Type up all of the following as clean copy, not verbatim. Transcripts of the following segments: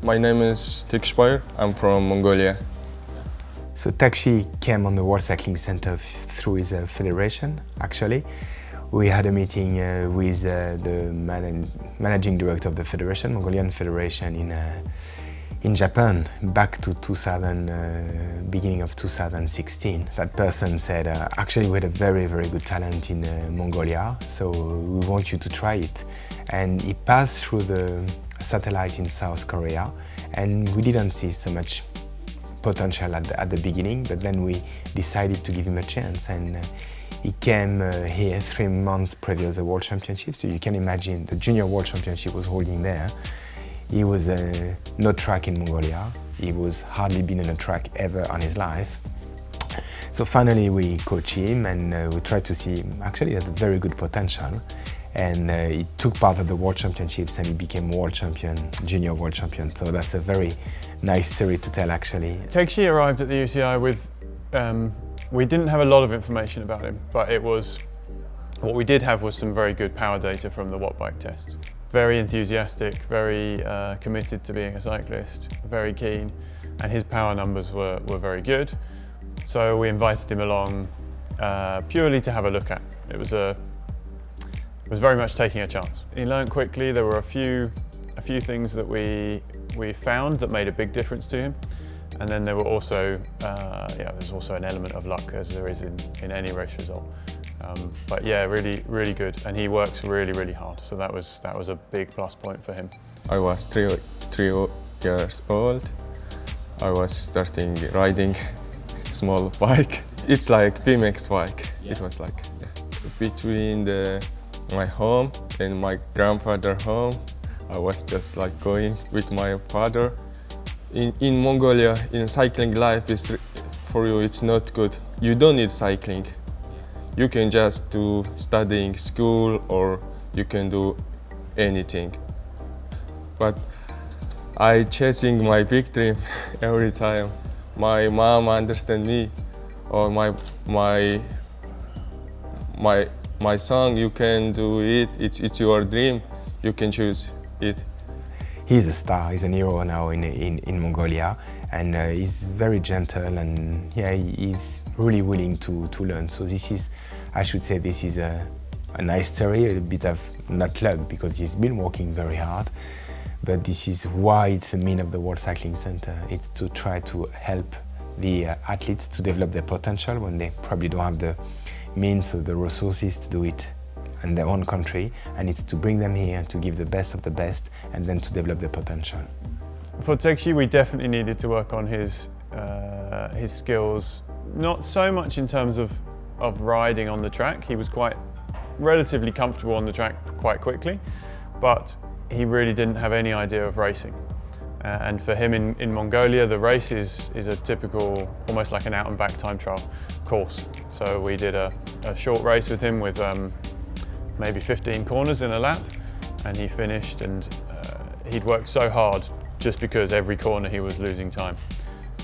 My name is Tikshpire. I'm from Mongolia. So Takshi came on the World Cycling Center through his federation, actually. We had a meeting with the managing director of the federation, Mongolian Federation, in Japan, back to beginning of 2016. That person said, actually we had a very, very good talent in Mongolia, so we want you to try it. And he passed through the satellite in South Korea, and we didn't see so much potential at the beginning, but then we decided to give him a chance, and he came here 3 months previous to the World Championship, so you can imagine the Junior World Championship was holding there. He was no track in Mongolia. He was hardly been on a track ever on his life. So finally we coached him, and we tried to see actually he had a very good potential, and he took part of the World Championships and he became World Champion, Junior World Champion. So that's a very nice story to tell, actually. Tekshi arrived at the UCI with, we didn't have a lot of information about him, but what we did have was some very good power data from the watt bike tests. Very enthusiastic, very committed to being a cyclist, very keen, and his power numbers were very good. So we invited him along purely to have a look at. It was very much taking a chance. He learned quickly. There were a few things that we found that made a big difference to him, and then there were also there's also an element of luck, as there is in any race result. But yeah, really good, and he works really hard. So that was a big plus point for him. I was three years old. I was starting riding small bike. It's like BMX bike. Yeah. It was like between my home and my grandfather's home. I was just like going with my father. In Mongolia, in cycling life, for you it's not good. You don't need cycling. You can just do studying school, or you can do anything. But I chasing my big dream every time. My mom understands me, or my son, you can do it. It's your dream. You can choose it. He's a star. He's an hero now in Mongolia, and he's very gentle, and yeah, he's really willing to learn. So this is, I should say, this is a nice story, a bit of not luck, because he's been working very hard. But this is why it's the mean of the World Cycling Center. It's to try to help the athletes to develop their potential when they probably don't have the means or the resources to do it in their own country, and it's to bring them here to give the best of the best and then to develop their potential. For Tekshi, we definitely needed to work on his skills, not so much in terms of riding on the track. He was quite relatively comfortable on the track quite quickly, but he really didn't have any idea of racing. And for him in Mongolia, the race is a typical, almost like an out and back time trial course. So we did a short race with him with maybe 15 corners in a lap, and he finished, and he'd worked so hard just because every corner he was losing time.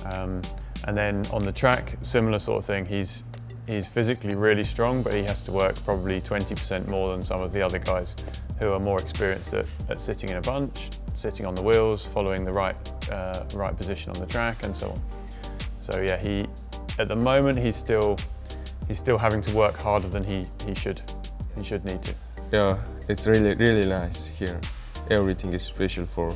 And then on the track, similar sort of thing. He's physically really strong, but he has to work probably 20% more than some of the other guys who are more experienced at sitting in a bunch, sitting on the wheels, following the right position on the track, and so on. So yeah, at the moment he's still having to work harder than he should need to. Yeah, it's really nice here. Everything is special for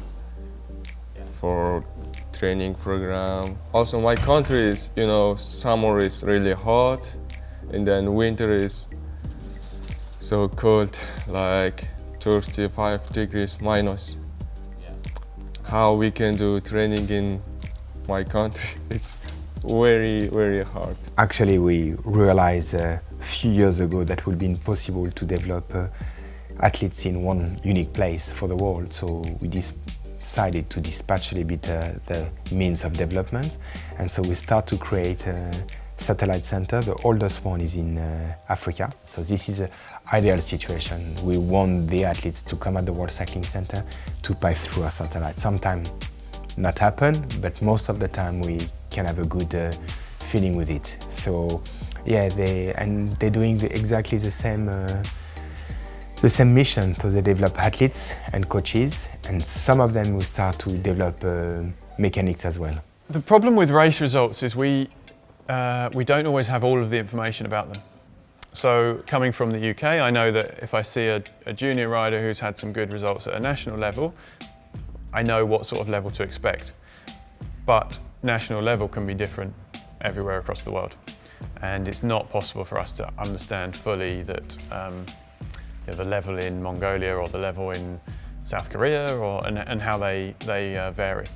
training program. Also, my country is, summer is really hot, and then winter is so cold, like 35 degrees minus. Yeah. How we can do training in my country? It's very hard. Actually, we realized a few years ago that it would be impossible to develop athletes in one unique place for the world. So we decided to dispatch a little bit the means of development, and so we start to create a satellite center. The oldest one is in Africa, so this is an ideal situation. We want the athletes to come at the World Cycling Center to pass through a satellite. Sometimes not happen, but most of the time we can have a good feeling with it. So yeah, they're doing exactly the the same mission. So they develop athletes and coaches, and some of them will start to develop mechanics as well. The problem with race results is we don't always have all of the information about them. So coming from the UK, I know that if I see a junior rider who's had some good results at a national level, I know what sort of level to expect. But national level can be different everywhere across the world. And it's not possible for us to understand fully that the level in Mongolia or the level in South Korea and how they vary.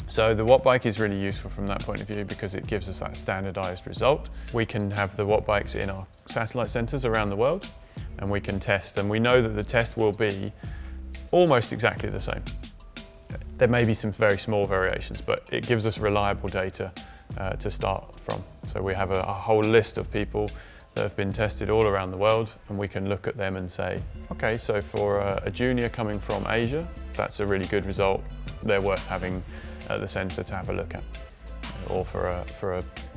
So the watt bike is really useful from that point of view because it gives us that standardised result. We can have the watt bikes in our satellite centres around the world and we can test, and we know that the test will be almost exactly the same. There may be some very small variations, but it gives us reliable data to start from. So we have a whole list of people that have been tested all around the world, and we can look at them and say, okay, so for a junior coming from Asia, that's a really good result. They're worth having at the centre to have a look at. Or for a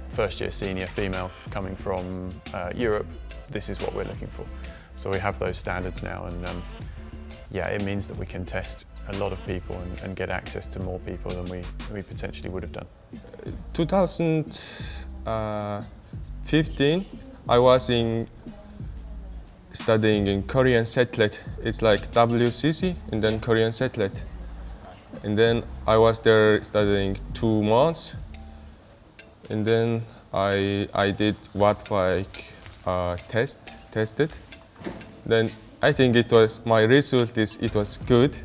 first year senior female coming from Europe, this is what we're looking for. So we have those standards now, and yeah, it means that we can test a lot of people and get access to more people than we potentially would have done. 2015, I was studying in Korean cyclist. It's like WCC and then Korean cyclist. And then I was there studying 2 months. And then I did watt bike tested. Then I think my result it was good.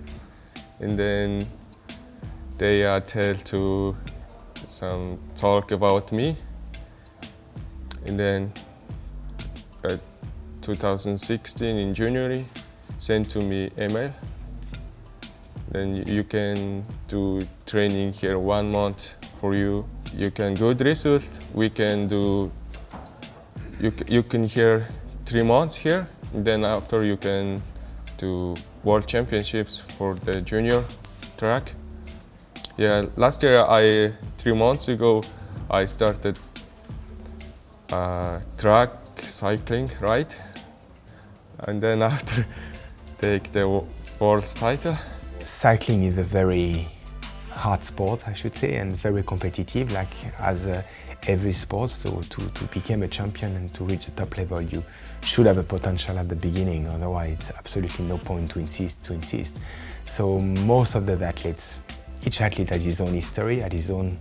And then they tell to some talk about me. And then 2016 in January, sent to me email. Then you can do training here 1 month for you. You can good result. We can do. You can here 3 months here. And then after you can do World Championships for the junior track. Yeah, last year 3 months ago, I started track cycling, right? And then after take the world's title. Cycling is a very hard sport, I should say, and very competitive, like as every sport. So to become a champion and to reach the top level, you should have a potential at the beginning. Otherwise, it's absolutely no point to insist. So most of the athletes, each athlete has his own history, has his own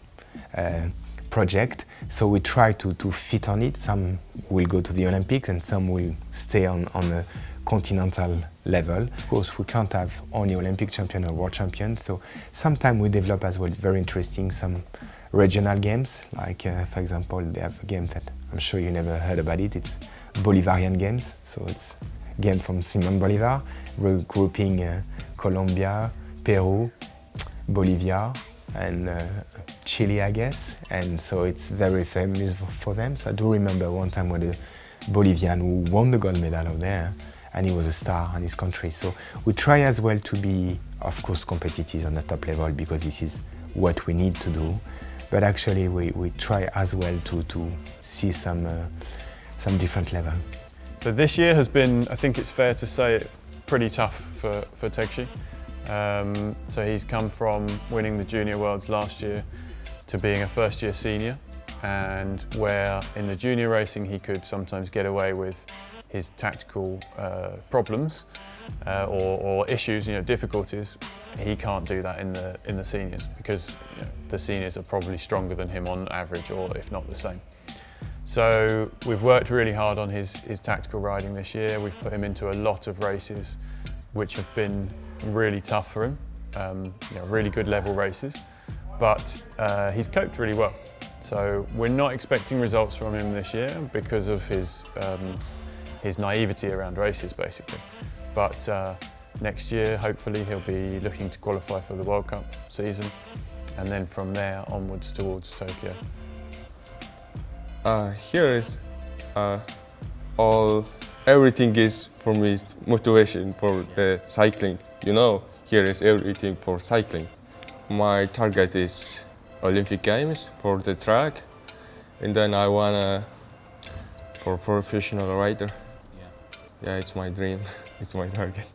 project. So we try to fit on it. Some will go to the Olympics and some will stay on a continental level. Of course, we can't have only Olympic champion or world champion. So sometimes we develop as well very interesting some regional games. Like for example, they have a game that I'm sure you never heard about it. It's Bolivarian games. So it's a game from Simon Bolivar, regrouping Colombia, Peru, Bolivia, and Chile, I guess. And so it's very famous for them. So I do remember one time when the Bolivian who won the gold medal out there, and he was a star in his country. So we try as well to be, of course, competitive on the top level because this is what we need to do. But actually, we try as well to see some different level. So this year has been, I think it's fair to say, pretty tough for Tegshi. So he's come from winning the Junior Worlds last year to being a first year senior, and where in the junior racing he could sometimes get away with his tactical problems or issues, difficulties. He can't do that in the seniors because the seniors are probably stronger than him on average, or if not the same. So we've worked really hard on his tactical riding this year. We've put him into a lot of races which have been really tough for him, really good level races, but he's coped really well. So we're not expecting results from him this year because of his naivety around races, basically. But next year, hopefully, he'll be looking to qualify for the World Cup season, and then from there onwards towards Tokyo. Here is everything is for me motivation for the cycling. Here is everything for cycling. My target is Olympic Games for the track, and then I wanna for professional rider. Yeah. Yeah, it's my dream. It's my target.